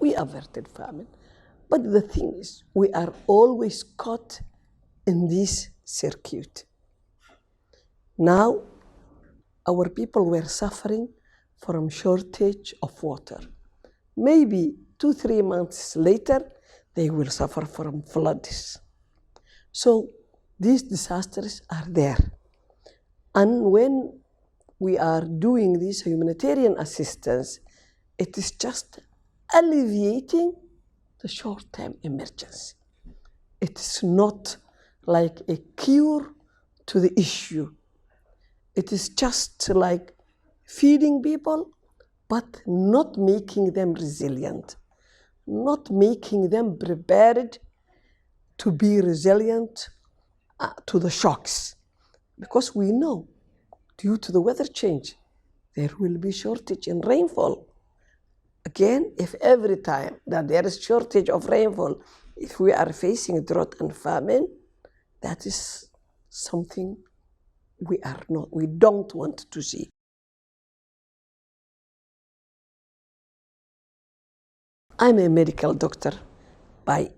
we averted famine. But the thing is, we are always caught in this circuit. Now, our people were suffering from shortage of water. Maybe 2-3 months later, they will suffer from floods. So these disasters are there. And when we are doing this humanitarian assistance, it is just alleviating the short-term emergency. It is not like a cure to the issue. It is just like feeding people, but not making them resilient, not making them prepared to be resilient to the shocks. Because we know, due to the weather change, there will be shortage in rainfall. Again, if every time that there is shortage of rainfall, if we are facing drought and famine, that is something we don't want to see. I'm a medical doctor by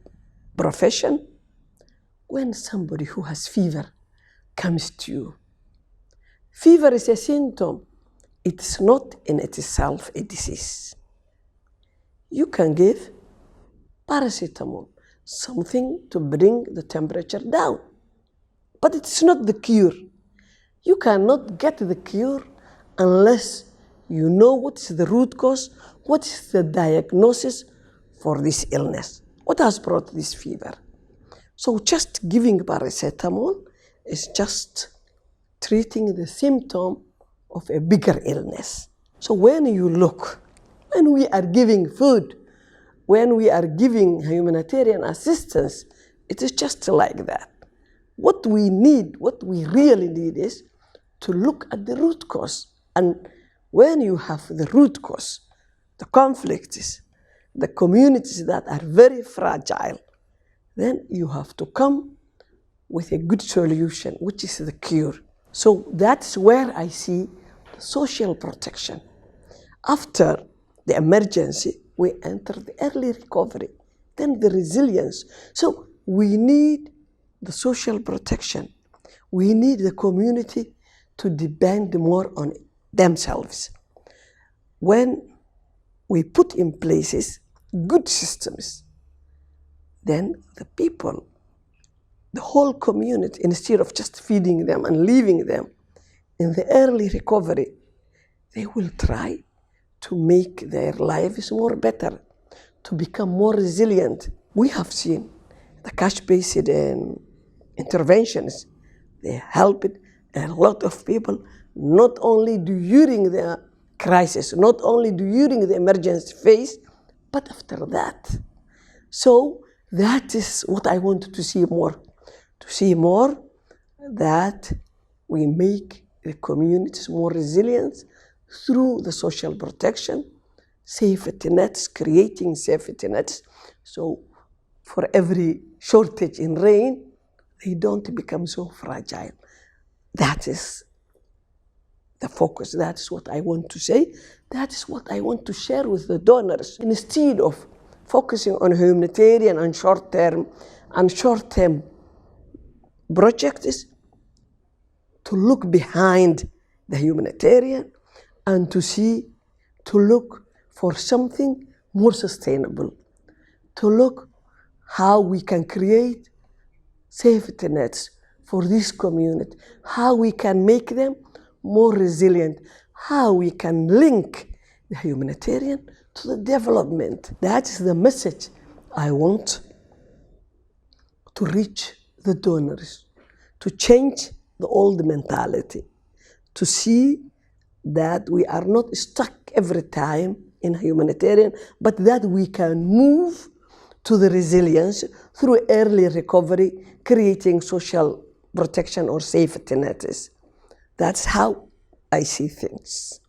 profession. When somebody who has fever comes to you, fever is a symptom. It's not in itself a disease. You can give paracetamol, something to bring the temperature down, but it's not the cure. You cannot get the cure unless you know what is the root cause, what is the diagnosis for this illness, what has brought this fever. So just giving paracetamol is just treating the symptom of a bigger illness. So when you look, when we are giving food, when we are giving humanitarian assistance, it is just like that. What we need, what we really need is to look at the root cause. And when you have the root cause, the conflicts, the communities that are very fragile, then you have to come with a good solution, which is the cure. So that's where I see the social protection. After the emergency, we enter the early recovery, then the resilience. So we need the social protection. We need the community to depend more on themselves. When we put in places good systems, then the people, the whole community, instead of just feeding them and leaving them, in the early recovery, they will try to make their lives more better, to become more resilient. We have seen the cash-based interventions. They helped a lot of people, not only during the crisis, not only during the emergency phase, but after that. So that is what I want to see more that we make the communities more resilient through the social protection, safety nets, creating safety nets. So for every shortage in rain, they don't become so fragile. That is the focus. That's what I want to say. That is what I want to share with the donors. Instead of focusing on humanitarian and short-term projects, to look behind the humanitarian and to look for something more sustainable, to look how we can create safety nets for this community, how we can make them more resilient, how we can link the humanitarian to the development. That is the message I want to reach the donors, to change the old mentality, to see that we are not stuck every time in humanitarian, but that we can move to the resilience through early recovery, creating social protection or safety nets. That's how I see things.